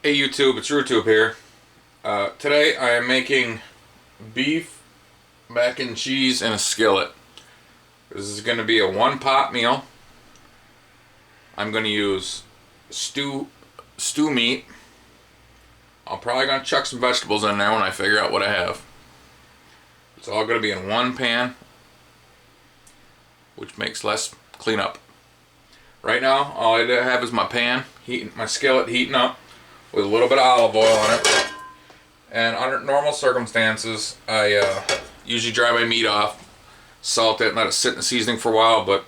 Hey YouTube, it's RuTube here. Today I am making beef, mac and cheese in a skillet. This is going to be a one-pot meal. I'm going to use stew meat. I'm probably going to chuck some vegetables in there when I figure out what I have. It's all going to be in one pan, which makes less cleanup. Right now, all I have is my pan, my skillet heating up with a little bit of olive oil on it. And under normal circumstances, I usually dry my meat off, salt it, and let it sit in the seasoning for a while, but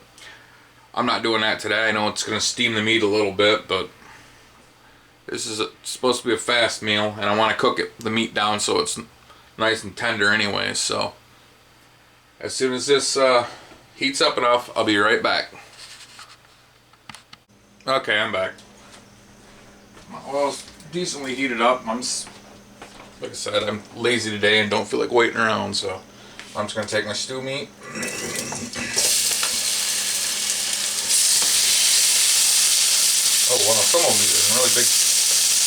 I'm not doing that today. I know it's going to steam the meat a little bit, but this is supposed to be a fast meal, and I want to cook the meat down so it's nice and tender anyways. So as soon as this heats up enough, I'll be right back. Okay, I'm back. My oil's decently heated up. Like I said, I'm lazy today and don't feel like waiting around, so I'm just going to take my stew meat. Oh wow, some of them are in really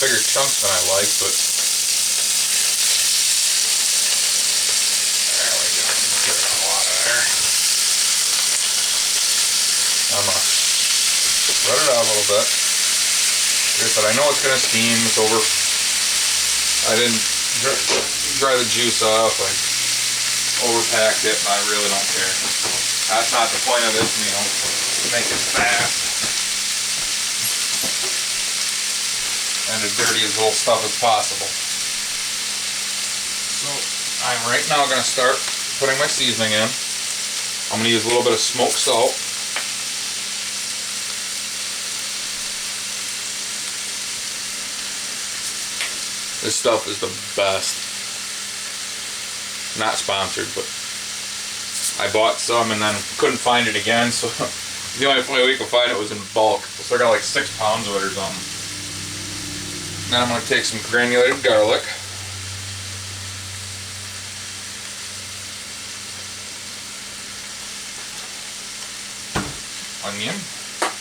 bigger chunks than I like, but there we go. Get it all out of there. I'm going to spread it out a little bit. Like I said, I know it's going to steam. It's over. I didn't dry the juice off. I overpacked it, and I really don't care. That's not the point of this meal. To make it fast and as dirty as little stuff as possible. So I'm right now going to start putting my seasoning in. I'm going to use a little bit of smoked salt. This stuff is the best. Not sponsored, but I bought some and then couldn't find it again, so the only way we could find it was in bulk. So I got like 6 pounds of it or something. Now I'm going to take some granulated garlic. Onion.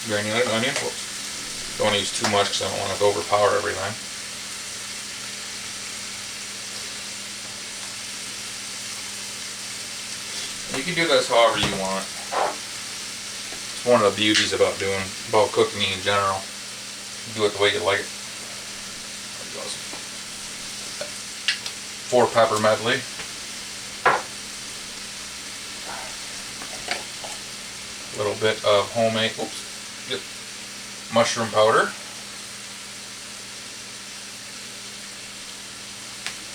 Granulated onion. Whoops. Don't want to use too much because I don't want it to overpower everything. You can do this however you want. It's one of the beauties about cooking in general. Do it the way you like it. There goes. 4 pepper medley. A little bit of homemade mushroom powder.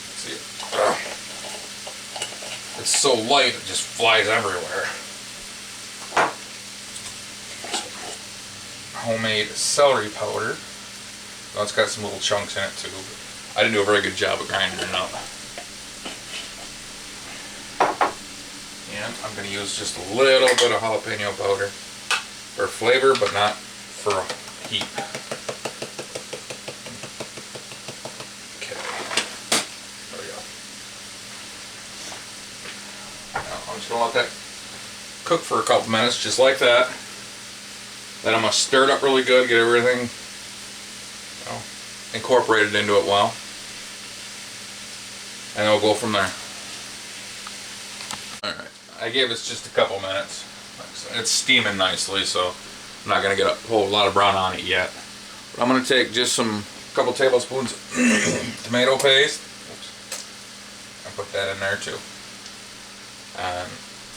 Let's see. It's so light it just flies everywhere. Homemade celery powder. Well, it's got some little chunks in it too, but I didn't do a very good job of grinding it up. And I'm going to use just a little bit of jalapeno powder for flavor, but not for heat. I'm just going to let that cook for a couple minutes, just like that. Then I'm going to stir it up really good, get everything incorporated into it well. And then we'll go from there. Alright, I gave this just a couple minutes. It's steaming nicely, so I'm not going to get a whole lot of brown on it yet. But I'm going to take just a couple tablespoons of tomato paste. Oops. I'll put that in there too. And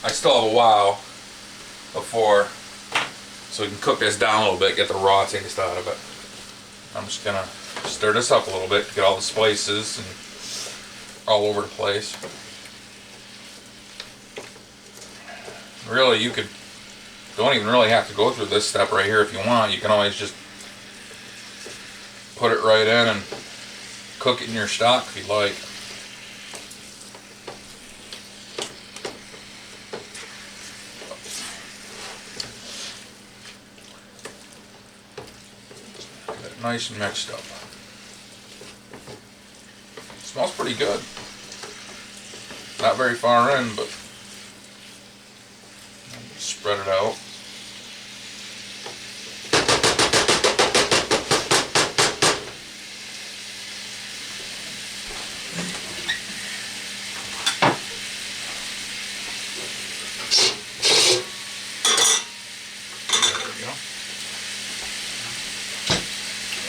I still have a while before, so we can cook this down a little bit, get the raw taste out of it. I'm just going to stir this up a little bit to get all the spices and all over the place. Really, don't even really have to go through this step right here if you want. You can always just put it right in and cook it in your stock if you like. Nice and mixed up. Smells pretty good. Not very far in, but spread it out.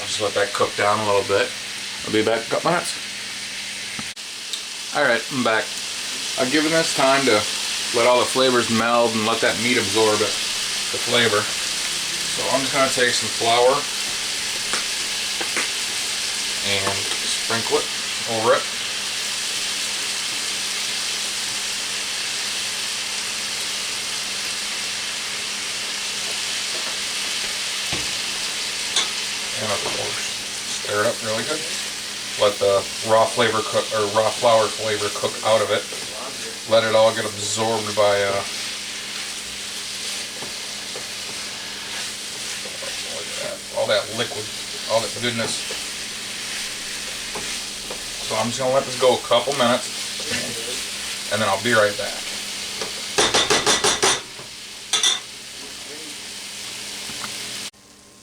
just let that cook down a little bit. I'll be back in a couple minutes. Alright, I'm back. I've given this time to let all the flavors meld and let that meat absorb it, the flavor. So I'm just going to take some flour and sprinkle it over it. And of course, stir it up really good. Let the raw flavor cook, or raw flour flavor cook out of it. Let it all get absorbed by all that liquid, all that goodness. So I'm just gonna let this go a couple minutes, and then I'll be right back.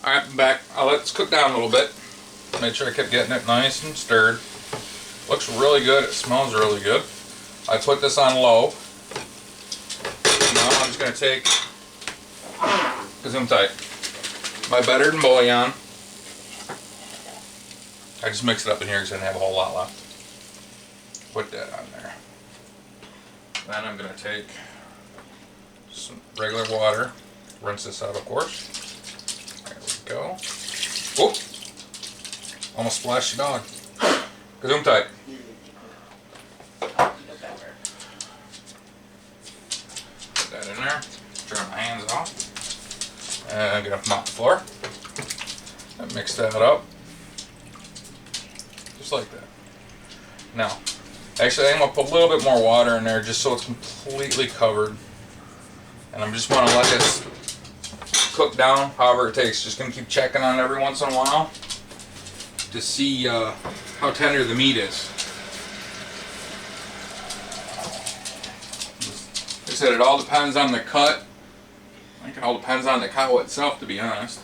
Alright, I'm back. I'll let this cook down a little bit. Make sure I kept getting it nice and stirred. Looks really good. It smells really good. I put this on low. Now I'm just going to take, my better bouillon. I just mixed it up in here because I didn't have a whole lot left. Put that on there. Then I'm going to take some regular water. Rinse this out, of course. There we go. Whoop! Almost splashed the dog. Gesundheit. Put that in there. Turn my hands off. And I'm going to mop the floor. And mix that up. Just like that. Now, actually I'm going to put a little bit more water in there just so it's completely covered. And I'm just going to let this cook down however it takes. Just going to keep checking on it every once in a while to see how tender the meat is. Like I said, it all depends on the cut. I think it all depends on the cow itself, to be honest.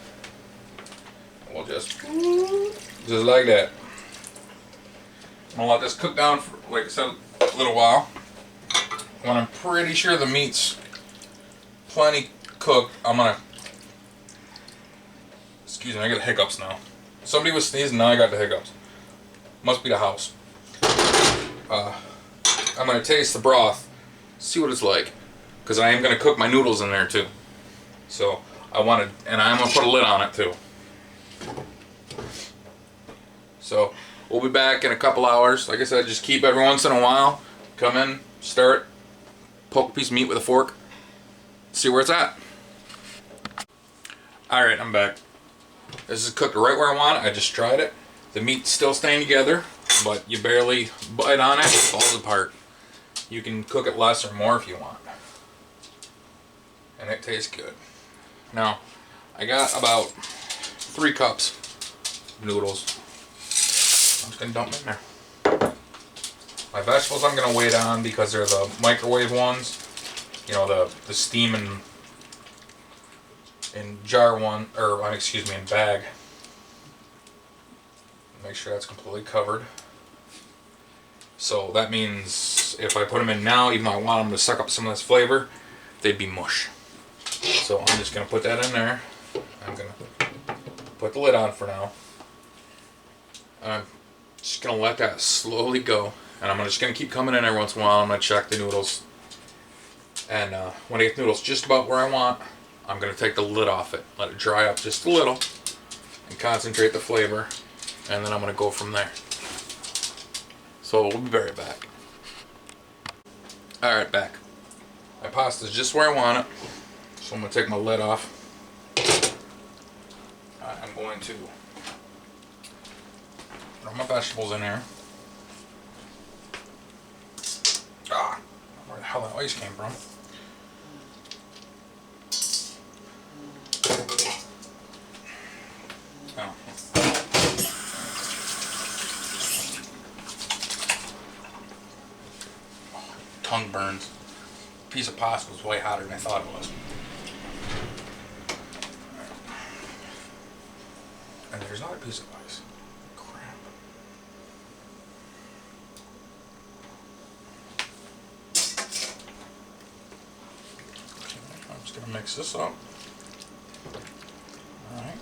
We'll just like that. I'm gonna let this cook down for, like I said, a little while. When I'm pretty sure the meat's plenty cooked, I'm gonna, excuse me, I got hiccups now. Somebody was sneezing, now I got the hiccups. Must be the house. I'm going to taste the broth, see what it's like. Because I am going to cook my noodles in there too. So, and I'm going to put a lid on it too. So, we'll be back in a couple hours. Like I said, just keep every once in a while. Come in, stir it, poke a piece of meat with a fork, see where it's at. Alright, I'm back. This is cooked right where I want it. I just tried it. The meat's still staying together, but you barely bite on it, it falls apart. You can cook it less or more if you want. And it tastes good. Now, I got about 3 cups of noodles. I'm just going to dump them in there. My vegetables I'm going to wait on because they're the microwave ones. You know, the steam and in jar one, or excuse me, in bag. Make sure that's completely covered. So that means if I put them in now, even though I want them to suck up some of this flavor, they'd be mush. So I'm just going to put that in there. I'm going to put the lid on for now. I'm just going to let that slowly go. And I'm just going to keep coming in every once in a while. I'm going to check the noodles. And when I get the noodles just about where I want, I'm going to take the lid off it, let it dry up just a little, and concentrate the flavor, and then I'm going to go from there. So we'll be right back. Alright, back. My pasta's just where I want it, so I'm going to take my lid off. I'm going to throw my vegetables in here. Where the hell that ice came from. Oh. Tongue burns. Piece of pasta was way hotter than I thought it was. And there's another piece of ice. Crap. I'm just gonna mix this up. Alright.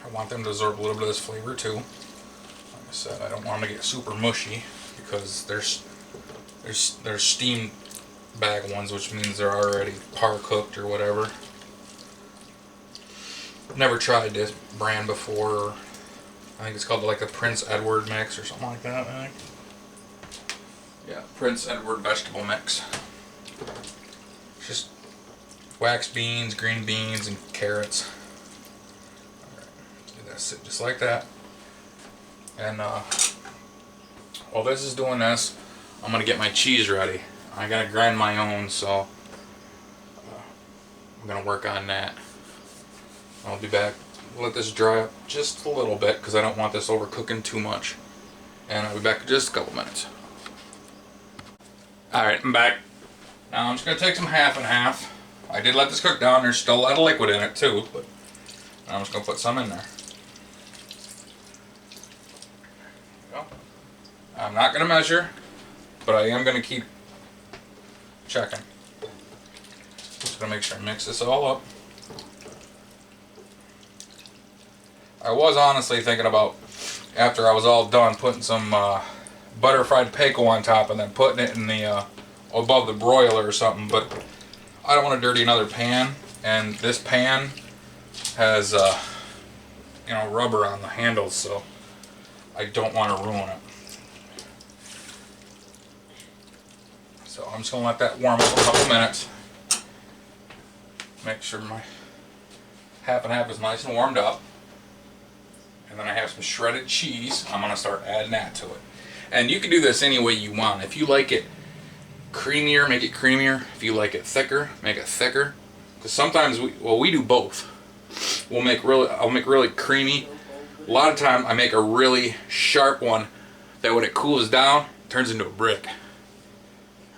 I want them to absorb a little bit of this flavor too. Like I said, I don't want them to get super mushy because there's steam bag ones, which means they're already par cooked or whatever. Never tried this brand before. I think it's called like the Prince Edward mix or something like that, I think. Yeah, Prince Edward vegetable mix. It's just wax beans, green beans, and carrots. Alright, do that sit just like that. And while this is doing this, I'm gonna get my cheese ready. I gotta grind my own, so I'm gonna work on that. I'll be back. Let this dry up just a little bit because I don't want this overcooking too much. And I'll be back in just a couple minutes. Alright, I'm back. Now I'm just going to take some half and half. I did let this cook down. There's still a lot of liquid in it too, but I'm just going to put some in there. There we go. I'm not going to measure, but I am going to keep checking. Just going to make sure I mix this all up. I was honestly thinking about, after I was all done, putting some butter fried Paco on top and then putting it in the above the broiler or something, but I don't want to dirty another pan, and this pan has you know, rubber on the handles, so I don't want to ruin it. So I'm just going to let that warm up a couple minutes. Make sure my half and half is nice and warmed up. And then I have some shredded cheese. I'm going to start adding that to it. And you can do this any way you want. If you like it creamier, make it creamier. If you like it thicker, make it thicker. Because sometimes we do both. I'll make really creamy. A lot of time I make a really sharp one that when it cools down, turns into a brick.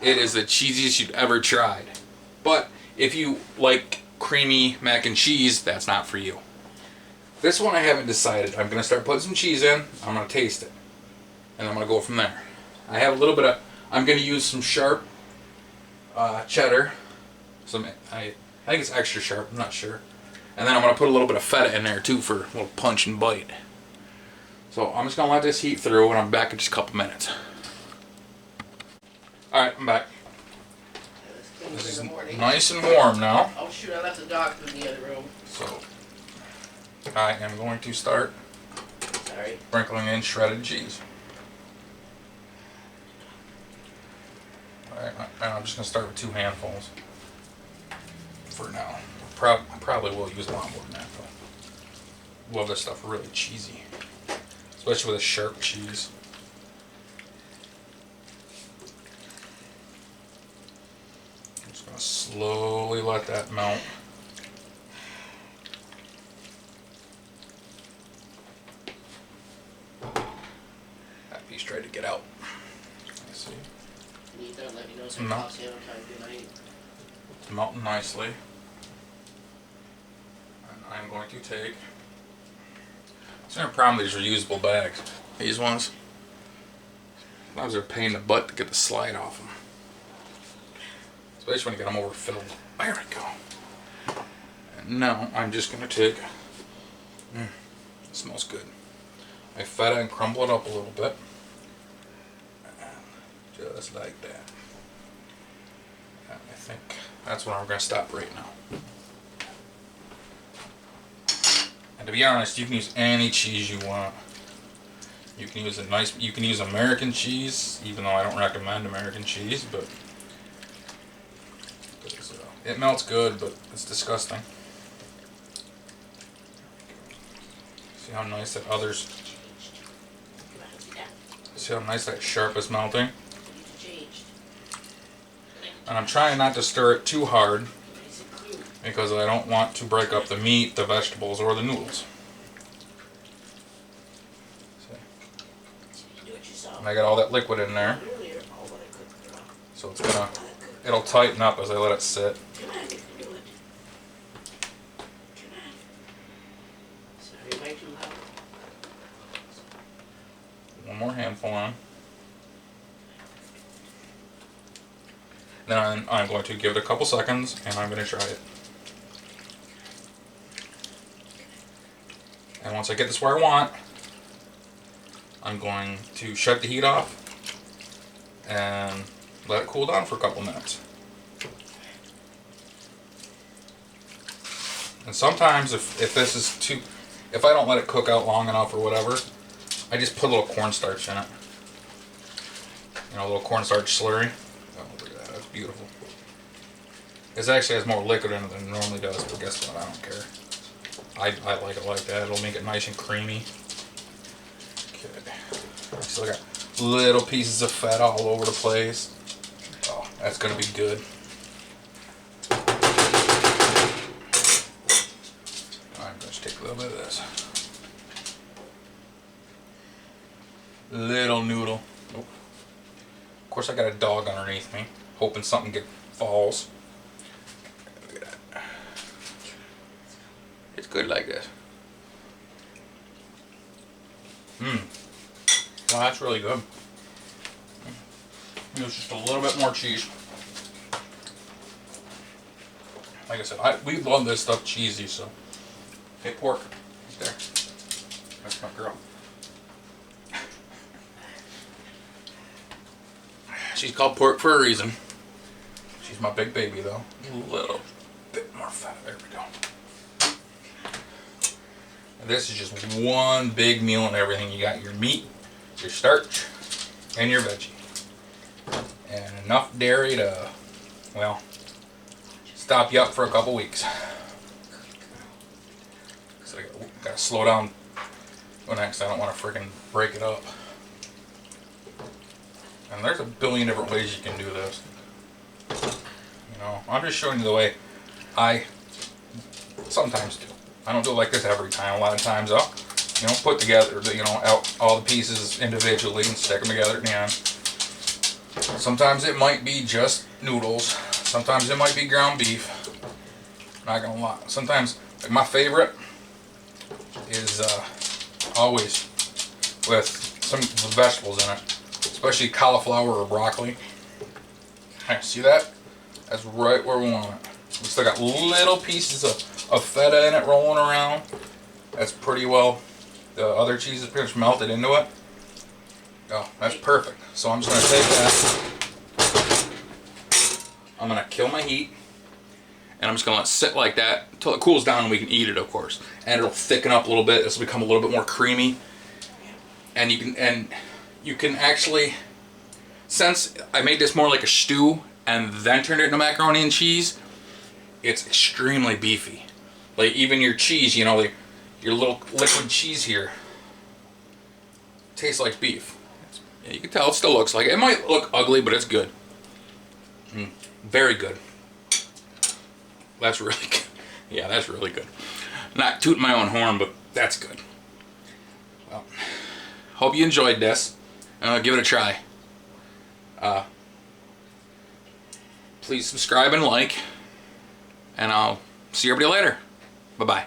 It is the cheesiest you've ever tried. But if you like creamy mac and cheese, that's not for you. This one I haven't decided. I'm going to start putting some cheese in. I'm going to taste it. And I'm going to go from there. I have a little bit of, I'm going to use some sharp cheddar. I think it's extra sharp, I'm not sure. And then I'm going to put a little bit of feta in there too for a little punch and bite. So I'm just going to let this heat through and I'm back in just a couple minutes. Alright, I'm back. This is nice and warm now. Oh shoot, I left the dog food in the other room. So I am going to start sprinkling in shredded cheese. Alright, I'm just going to start with 2 handfuls for now. I probably will use a lot more than that, but love this stuff really cheesy, especially with a sharp cheese. I'm just going to slowly let that melt. That piece tried to get out. Let's see. You need that, let me know so I can toss the other time. Good night. It's melting nicely. And I'm going to take, it's not a problem with these reusable bags. These ones, sometimes they're a pain in the butt to get the slide off them. Especially when you get them overfilled. There we go. And now I'm just going to take, it smells good. I feta and crumble it up a little bit. Just like that. And I think that's where I'm going to stop right now. And to be honest, you can use any cheese you want. You can use American cheese, even though I don't recommend American cheese, but it melts good, but it's disgusting. See how nice that see how nice that sharp is melting? And I'm trying not to stir it too hard because I don't want to break up the meat, the vegetables, or the noodles. And I got all that liquid in there, so it'll tighten up as I let it sit. One more handful on. Then I'm going to give it a couple seconds and I'm going to try it. And once I get this where I want, I'm going to shut the heat off and let it cool down for a couple minutes. And sometimes if this is too, if I don't let it cook out long enough or whatever, I just put a little cornstarch in it. You know, a little cornstarch slurry. Oh, look at that, that's beautiful. This actually has more liquid in it than it normally does, but guess what, I don't care. I like it like that, it'll make it nice and creamy. Okay, still got little pieces of fat all over the place. Oh, that's gonna be good. I'm gonna take a little bit of this. Little noodle. Nope. Of course I got a dog underneath me, hoping something falls. Look at that. It's good like this. Mmm. Well, that's really good. Use just a little bit more cheese. Like I said, we love this stuff cheesy, so. Hey, pork. Right there. That's my girl. She's called Pork for a reason. She's my big baby, though. A little bit more fat. There we go. And this is just one big meal and everything. You got your meat, your starch, and your veggie. And enough dairy to, well, stop you up for a couple weeks. So I gotta slow down when next I don't want to freaking break it up. And there's a billion different ways you can do this. You know, I'm just showing you the way I sometimes do. I don't do it like this every time. A lot of times I'll, you know, put together, you know, out all the pieces individually and stick them together at the end. Sometimes it might be just noodles. Sometimes it might be ground beef. Not gonna lie. Sometimes, like my favorite is always with some vegetables in it. Especially cauliflower or broccoli. See that? That's right where we want it. We still got little pieces of feta in it rolling around. That's pretty well. The other cheese is pretty much melted into it. Oh, that's perfect. So I'm just going to take that. I'm going to kill my heat. And I'm just going to let it sit like that until it cools down and we can eat it, of course. And it'll thicken up a little bit. This will become a little bit more creamy. And you can actually, since I made this more like a stew and then turned it into macaroni and cheese, it's extremely beefy. Like even your cheese, you know, like your little liquid cheese here, tastes like beef. You can tell it still looks like it. It might look ugly, but it's good. Very good. That's really good. Yeah, that's really good. Not tooting my own horn, but that's good. Well, hope you enjoyed this. Give it a try. Please subscribe and like, and I'll see everybody later. Bye-bye.